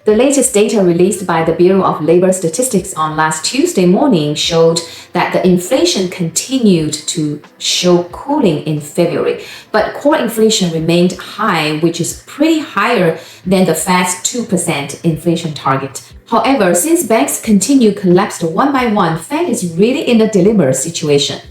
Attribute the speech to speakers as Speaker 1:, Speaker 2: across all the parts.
Speaker 1: The latest data released by the Bureau of Labor Statistics on last Tuesday morning showed that the inflation continued to show cooling in February, but core inflation remained high, which is pretty higher than the Fed's 2% inflation target. However, since banks continue collapsed one by one, Fed is really in a dilemma situation.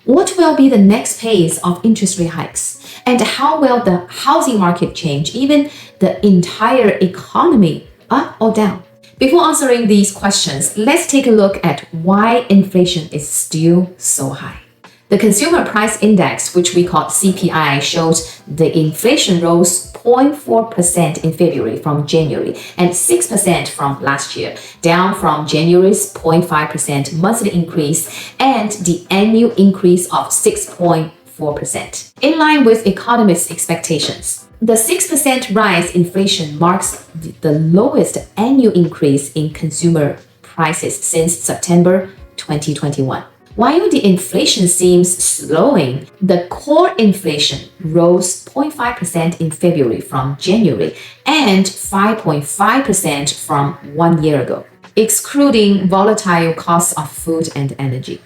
Speaker 1: What will be the next phase of interest rate hikes? And how will the housing market change, even the entire economy, up or down? Before answering these questions, let's take a look at why inflation is still so high. The Consumer Price Index, which we call CPI, shows the inflation rose 0.4% in February from January and 6% from last year, down from January's 0.5% monthly increase and the annual increase of 6.4%. In line with economists' expectations, the 6% rise in inflation marks the lowest annual increase in consumer prices since September 2021. While the inflation seems slowing, the core inflation rose 0.5% in February from January and 5.5% from 1 year ago, excluding volatile costs of food and energy.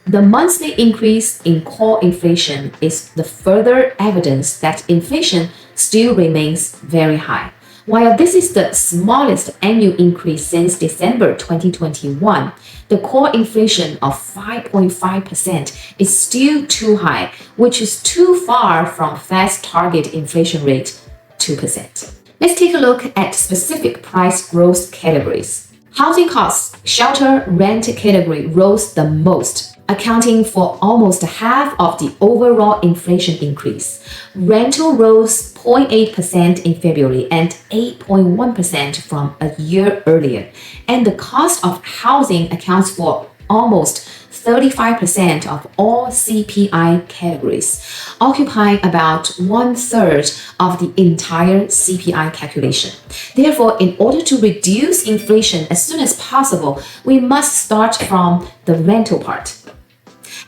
Speaker 1: The monthly increase in core inflation is the further evidence that inflation still remains very high. While this is the smallest annual increase since December 2021, the core inflation of 5.5% is still too high, which is too far from Fed's target inflation rate, 2%. Let's take a look at specific price growth categories. Housing costs, shelter, rent category rose the most, accounting for almost half of the overall inflation increase. Rental rose 0.8% in February and 8.1% from a year earlier, and the cost of housing accounts for almost 35% of all CPI categories, occupying about 1/3 of the entire CPI calculation. Therefore, in order to reduce inflation as soon as possible, we must start from the rental part.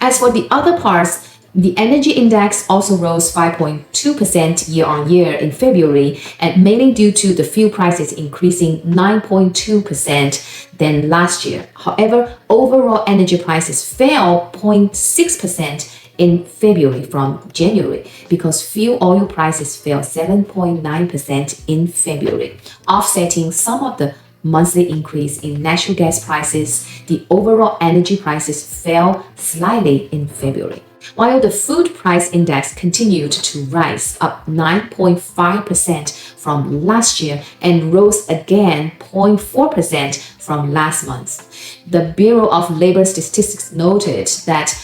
Speaker 1: As for the other parts, the energy index also rose 5.2% year-on-year in February, and mainly due to the fuel prices increasing 9.2% than last year. However, overall energy prices fell 0.6% in February from January because fuel oil prices fell 7.9% in February, offsetting some of the monthly increase in natural gas prices. The overall energy prices fell slightly in February, while the food price index continued to rise, up 9.5% from last year and rose again 0.4% from last month. The Bureau of Labor Statistics noted that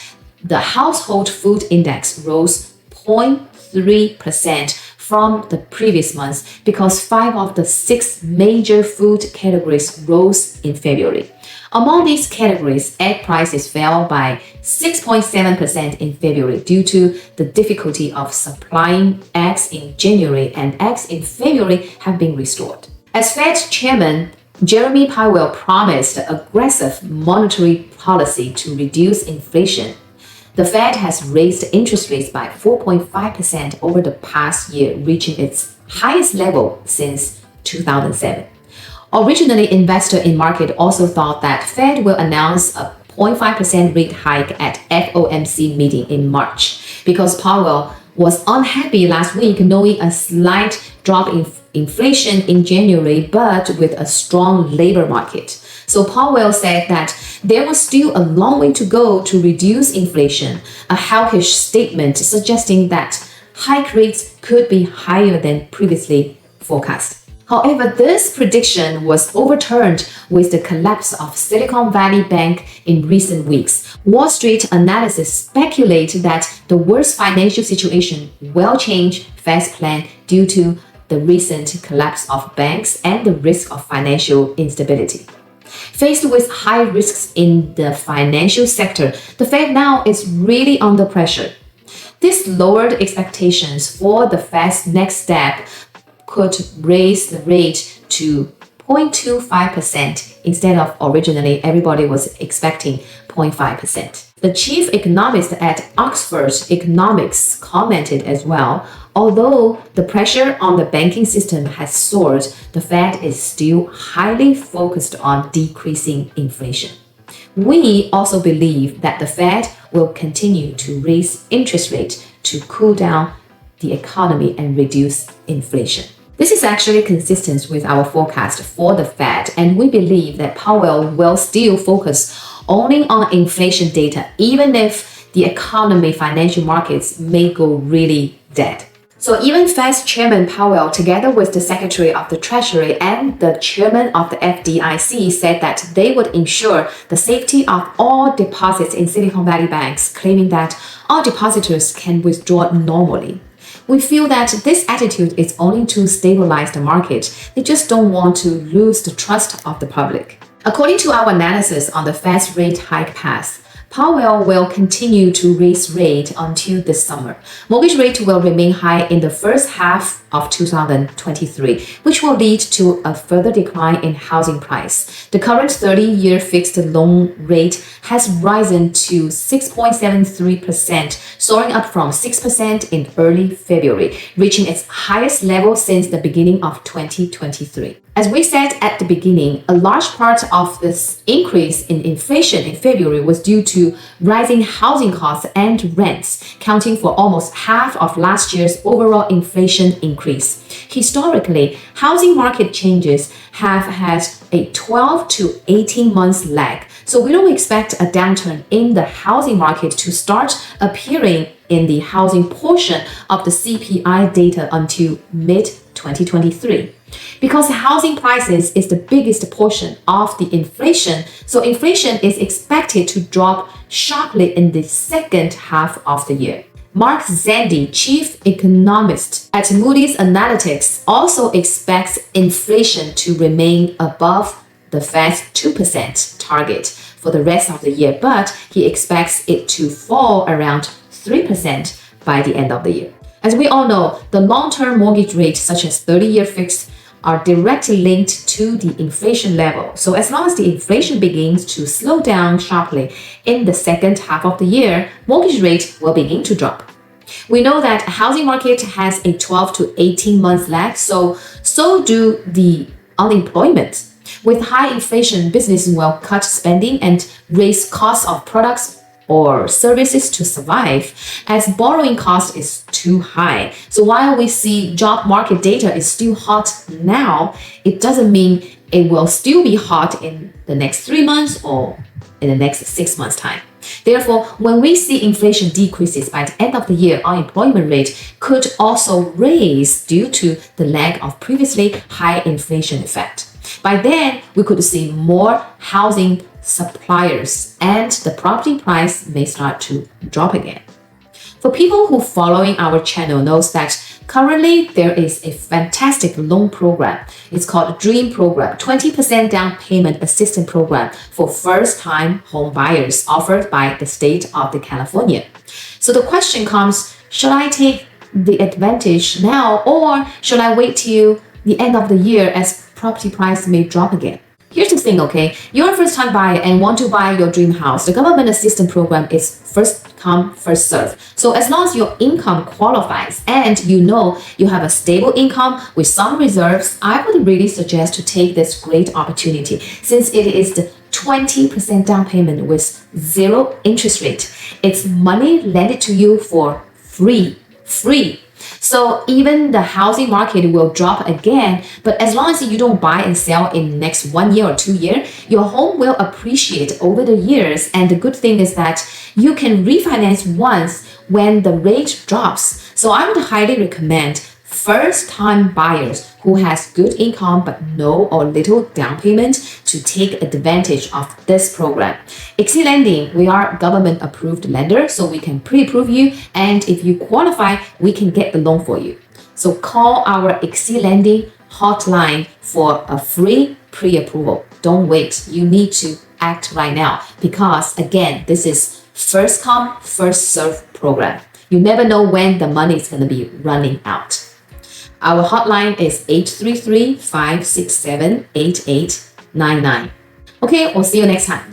Speaker 1: the household food index rose 0.3% from the previous month because 5 of the 6 major food categories rose in February. Among these categories, egg prices fell by 6.7% in February due to the difficulty of supplying eggs in January, and eggs in February have been restored. As Fed Chairman Jeremy Powell promised aggressive monetary policy to reduce inflation, the Fed has raised interest rates by 4.5% over the past year, reaching its highest level since 2007. Originally, investors in market also thought that Fed will announce a 0.5% rate hike at FOMC meeting in March because Powell was unhappy last week knowing a slight drop in inflation in January, but with a strong labor market. So Powell said that there was still a long way to go to reduce inflation, a hawkish statement suggesting that hike rates could be higher than previously forecast. However, this prediction was overturned with the collapse of Silicon Valley Bank in recent weeks. Wall Street analysts speculate that the worst financial situation will change Fed's plan due to the recent collapse of banks and the risk of financial instability. Faced with high risks in the financial sector, the Fed now is really under pressure. This lowered expectations for the Fed's next step could raise the rate to 0.25% instead of originally everybody was expecting 0.5%. The chief economist at Oxford Economics commented as well, Although the pressure on the banking system has soared, the Fed is still highly focused on decreasing inflation. We also believe that the Fed will continue to raise interest rates to cool down the economy and reduce inflation. This is actually consistent with our forecast for the Fed, and we believe that Powell will still focus only on inflation data, even if the economy, financial markets may go really dead. So even Fed's Chairman Powell, together with the Secretary of the Treasury and the Chairman of the FDIC, said that they would ensure the safety of all deposits in Silicon Valley banks, claiming that all depositors can withdraw normally. We feel that this attitude is only to stabilize the market. They just don't want to lose the trust of the public. According to our analysis on the Fed's rate hike path, Powell will continue to raise rate until this summer. Mortgage rate will remain high in the first half of 2023, which will lead to a further decline in housing price. The current 30-year fixed loan rate has risen to 6.73%, soaring up from 6% in early February, reaching its highest level since the beginning of 2023. As we said at the beginning, a large part of this increase in inflation in February was due to rising housing costs and rents, accounting for almost half of last year's overall inflation increase. Historically, housing market changes have had a 12 to 18 months lag, so we don't expect a downturn in the housing market to start appearing in the housing portion of the CPI data until mid-2023. Because housing prices is the biggest portion of the inflation, so inflation is expected to drop sharply in the second half of the year. Mark Zandi, chief economist at Moody's Analytics, also expects inflation to remain above the Fed's 2% target for the rest of the year, but he expects it to fall around 3% by the end of the year. As we all know, the long-term mortgage rate, such as 30-year fixed, are directly linked to the inflation level. So as long as the inflation begins to slow down sharply in the second half of the year, mortgage rate will begin to drop. We know that housing market has a 12 to 18 months lag, so do the unemployment. With high inflation, businesses will cut spending and raise costs of products or services to survive, as borrowing cost is too high. So while we see job market data is still hot now, it doesn't mean it will still be hot in the next 3 months or in the next 6 months' time. Therefore, when we see inflation decreases by the end of the year, unemployment rate could also raise due to the lag of previously high inflation effect. By then, we could see more housing suppliers and the property price may start to drop again. For people who following our channel knows that currently there is a fantastic loan program. It's called Dream Program, 20% down payment assistance program for first-time home buyers offered by the state of California. So the question comes, should I take the advantage now or should I wait till the end of the year as property price may drop again? Here's the thing, okay? You're a first-time buyer and want to buy your dream house. The government assistance program is first come, first serve. So as long as your income qualifies and you know you have a stable income with some reserves, I would really suggest to take this great opportunity since it is the 20% down payment with zero interest rate. It's money lended to you for free. So even the housing market will drop again, but as long as you don't buy and sell in the next 1 year or 2 years, your home will appreciate over the years. And the good thing is that you can refinance once when the rate drops. So I would highly recommend first-time buyers who has good income but no or little down payment to take advantage of this program. Exceed Lending, we are government approved lender, so we can pre-approve you, and if you qualify, we can get the loan for you. So call our Exceed Lending hotline for a free pre-approval. Don't wait. You need to act right now because again, this is first come, first serve program. You never know when the money is going to be running out. Our hotline is 833-567-8899. Okay, we'll see you next time.